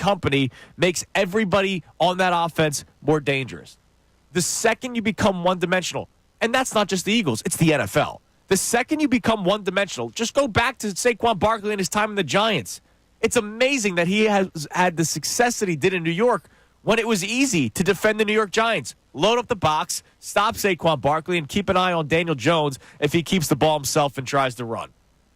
company makes everybody on that offense more dangerous. The second you become one-dimensional, and that's not just the Eagles, it's the NFL. The second you become one-dimensional, just go back to Saquon Barkley and his time in the Giants. It's amazing that he has had the success that he did in New York when it was easy to defend the New York Giants. Load up the box, stop Saquon Barkley, and keep an eye on Daniel Jones if he keeps the ball himself and tries to run.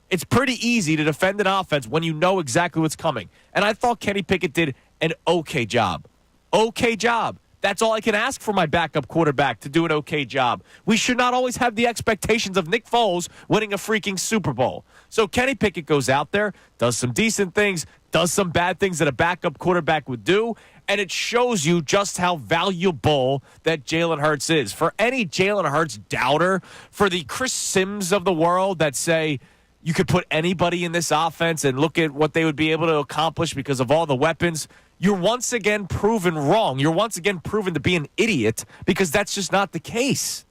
It's pretty easy to defend an offense when you know exactly what's coming. And I thought Kenny Pickett did an okay job. Okay job. That's all I can ask for my backup quarterback, to do an okay job. We should not always have the expectations of Nick Foles winning a freaking Super Bowl. So Kenny Pickett goes out there, does some decent things, does some bad things that a backup quarterback would do, and it shows you just how valuable that Jaylen Herz is. For any Jaylen Herz doubter, for the Chris Sims of the world that say you could put anybody in this offense and look at what they would be able to accomplish because of all the weapons, you're once again proven wrong. You're once again proven to be an idiot, because that's just not the case.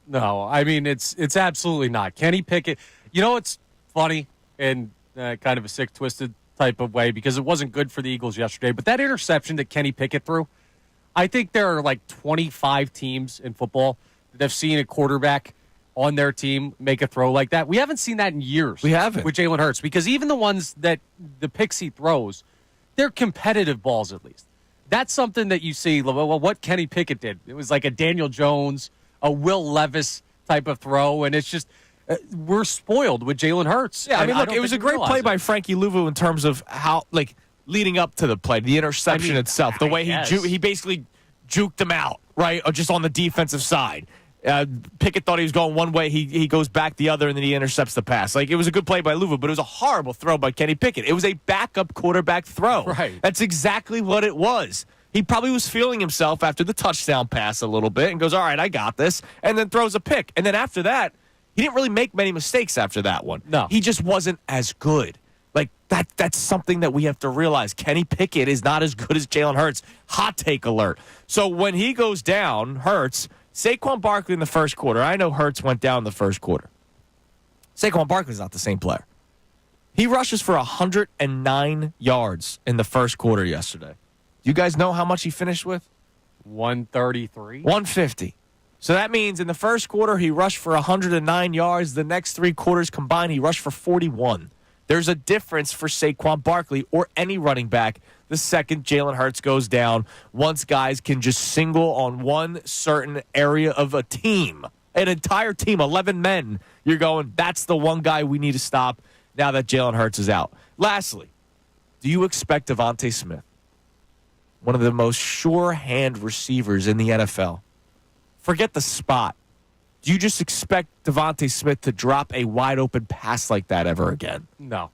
No, I mean, it's absolutely not. Kenny Pickett, you know, it's funny in kind of a sick, twisted type of way, because it wasn't good for the Eagles yesterday, but that interception that Kenny Pickett threw, I think there are like 25 teams in football that have seen a quarterback on their team make a throw like that. We haven't seen that in years. We haven't. With Jaylen Herz, because even the ones that the picks he throws, they're competitive balls at least. That's something that you see, well, what Kenny Pickett did. It was like a Daniel Jones, a Will Levis type of throw, and it's just we're spoiled with Jaylen Herz. Yeah, I mean, look, it was a great play by Frankie Louvu in terms of how, like, leading up to the play, the interception itself, the way he basically juked him out, right, or just on the defensive side. Pickett thought he was going one way. He goes back the other, and then he intercepts the pass. Like, it was a good play by Louvu, but it was a horrible throw by Kenny Pickett. It was a backup quarterback throw. Right. That's exactly what it was. He probably was feeling himself after the touchdown pass a little bit and goes, all right, I got this, and then throws a pick. And then after that, he didn't really make many mistakes after that one. No. He just wasn't as good. Like, that's something that we have to realize. Kenny Pickett is not as good as Jaylen Herz. Hot take alert. So when he goes down, Hertz, Saquon Barkley in the first quarter. I know Hertz went down in the first quarter. Saquon Barkley's not the same player. He rushes for 109 yards in the first quarter yesterday. Do you guys know how much he finished with? 133. 150. So that means in the first quarter, he rushed for 109 yards. The next three quarters combined, he rushed for 41. There's a difference for Saquon Barkley or any running back the second Jaylen Herz goes down, once guys can just single on one certain area of a team, an entire team, 11 men. You're going, that's the one guy we need to stop now that Jaylen Herz is out. Lastly, do you expect Devonte Smith, one of the most sure-hand receivers in the NFL, forget the spot, do you just expect Devonte Smith to drop a wide-open pass like that ever again? No.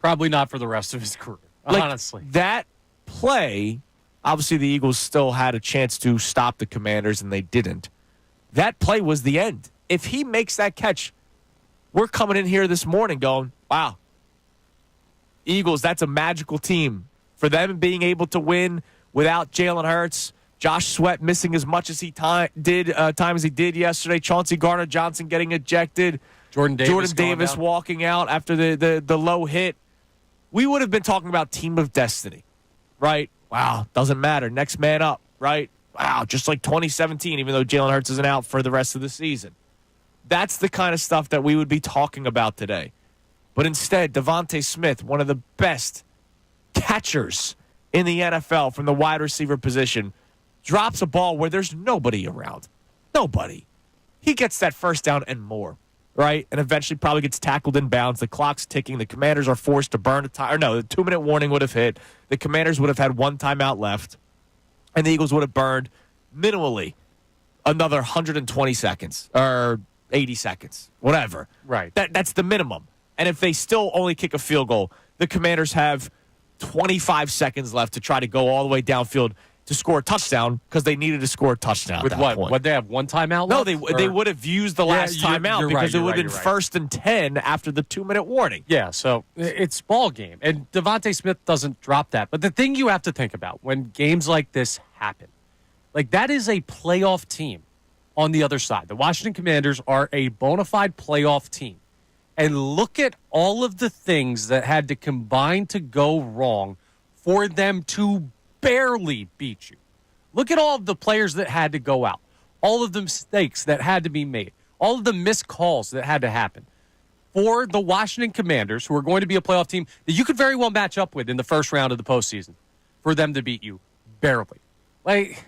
Probably not for the rest of his career, honestly. That play, obviously the Eagles still had a chance to stop the Commanders, and they didn't. That play was the end. If he makes that catch, we're coming in here this morning going, wow, Eagles, that's a magical team. For them being able to win without Jaylen Herz, Josh Sweat missing as much as he time as he did yesterday. Chauncey Gardner-Johnson getting ejected. Jordan Davis walking out after the low hit. We would have been talking about team of destiny, right? Wow, doesn't matter. Next man up, right? Wow, just like 2017, even though Jaylen Herz isn't out for the rest of the season. That's the kind of stuff that we would be talking about today. But instead, Devonte Smith, one of the best catchers in the NFL from the wide receiver position, drops a ball where there's nobody around. Nobody. He gets that first down and more, right? And eventually probably gets tackled in bounds. The clock's ticking. The Commanders are forced to burn a time. Or no, the 2-minute warning would have hit. The Commanders would have had one timeout left. And the Eagles would have burned minimally another 120 seconds or 80 seconds, whatever. Right. That's the minimum. And if they still only kick a field goal, the Commanders have 25 seconds left to try to go all the way downfield to score a touchdown, because they needed to score a touchdown with at that point. Would they have one timeout No, left? they would have used the last timeout because it would have been 1st and 10 after the 2-minute warning. Yeah, so it's ball game. And Devonte Smith doesn't drop that. But the thing you have to think about when games like this happen, like, that is a playoff team on the other side. The Washington Commanders are a bona fide playoff team. And look at all of the things that had to combine to go wrong for them to barely beat you. Look at all of the players that had to go out, all of the mistakes that had to be made, all of the missed calls that had to happen. For the Washington Commanders, who are going to be a playoff team that you could very well match up with in the first round of the postseason, for them to beat you barely. Like,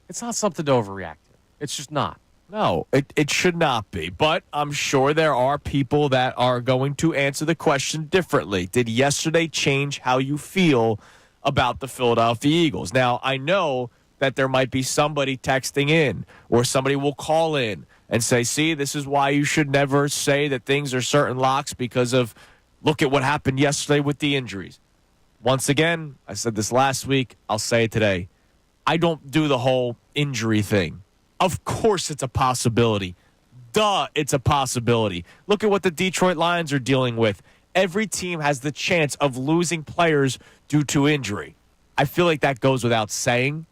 it's not something to overreact to. It's just not. No, it should not be. But I'm sure there are people that are going to answer the question differently. Did yesterday change how you feel about the Philadelphia Eagles? Now, I know that there might be somebody texting in or somebody will call in and say, see, this is why you should never say that things are certain locks because of look at what happened yesterday with the injuries. Once again, I said this last week, I'll say it today. I don't do the whole injury thing. Of course it's a possibility. Duh, it's a possibility. Look at what the Detroit Lions are dealing with. Every team has the chance of losing players due to injury. I feel like that goes without saying.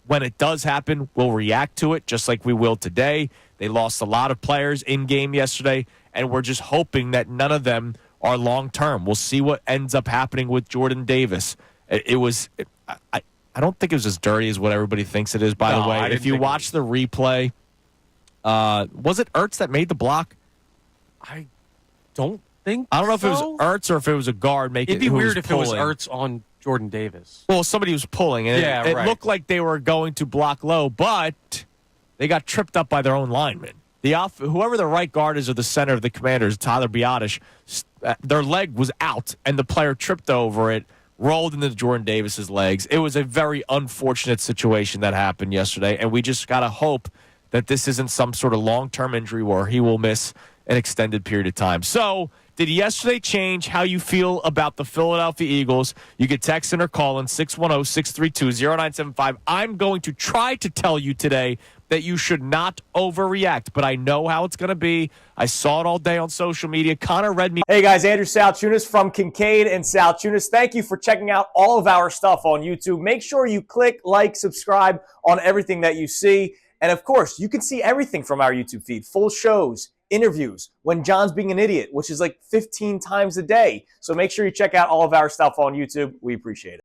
When it does happen, we'll react to it just like we will today. They lost a lot of players in game yesterday, and we're just hoping that none of them are long-term. We'll see what ends up happening with Jordan Davis. I don't think it was as dirty as what everybody thinks it is, by the way. If you watch the replay, was it Ertz that made the block? I don't think I don't know if it was Ertz or if it was a guard making it. It'd be weird if it was Ertz on Jordan Davis. Well, somebody was pulling, and it looked like they were going to block low, but they got tripped up by their own lineman. Whoever the right guard is or the center of the Commanders, Tyler Biotish, their leg was out, and the player tripped over it, rolled into Jordan Davis's legs. It was a very unfortunate situation that happened yesterday, and we just got to hope that this isn't some sort of long-term injury where he will miss an extended period of time. So, did yesterday change how you feel about the Philadelphia Eagles? You could text in or call in 610-632-0975. I'm going to try to tell you today that you should not overreact, but I know how it's going to be. I saw it all day on social media. Connor read me. Hey guys, Andrew Salciunas from Kincade and Salciunas. Thank you for checking out all of our stuff on YouTube. Make sure you click, like, subscribe on everything that you see. And of course, you can see everything from our YouTube feed. Full shows, interviews, when John's being an idiot, which is like 15 times a day. So make sure you check out all of our stuff on YouTube. We appreciate it.